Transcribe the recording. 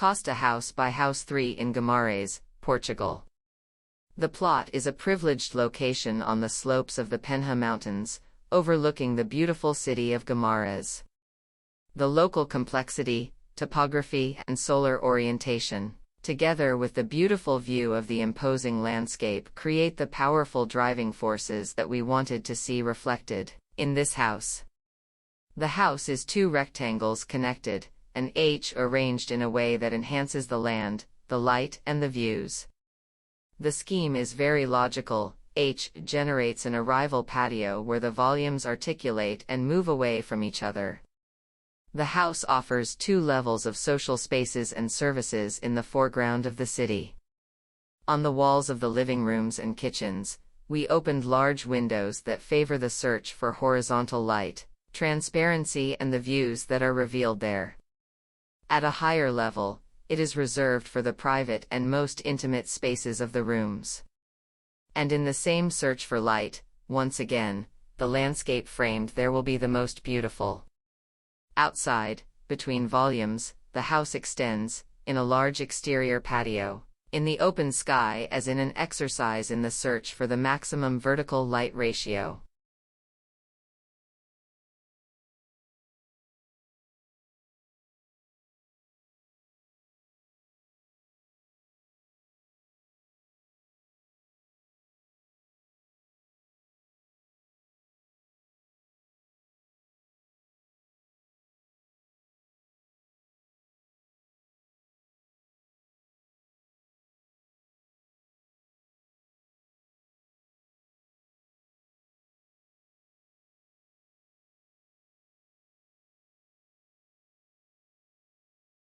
COSTA house by Hous3 in Guimarães, Portugal. The plot is a privileged location on the slopes of the Penha Mountains, overlooking the beautiful city of Guimarães. The local complexity, topography, and solar orientation, together with the beautiful view of the imposing landscape, create the powerful driving forces that we wanted to see reflected in this house. The house is two rectangles connected, an H arranged in a way that enhances the land, the light, and the views. The scheme is very logical. H generates an arrival patio where the volumes articulate and move away from each other. The house offers two levels of social spaces and services in the foreground of the city. On the walls of the living rooms and kitchens, we opened large windows that favor the search for horizontal light, transparency, and the views that are revealed there. At a higher level, it is reserved for the private and most intimate spaces of the rooms. And in the same search for light, once again, the landscape framed there will be the most beautiful. Outside, between volumes, the house extends, in a large exterior patio, in the open sky, as in an exercise in the search for the maximum vertical light ratio.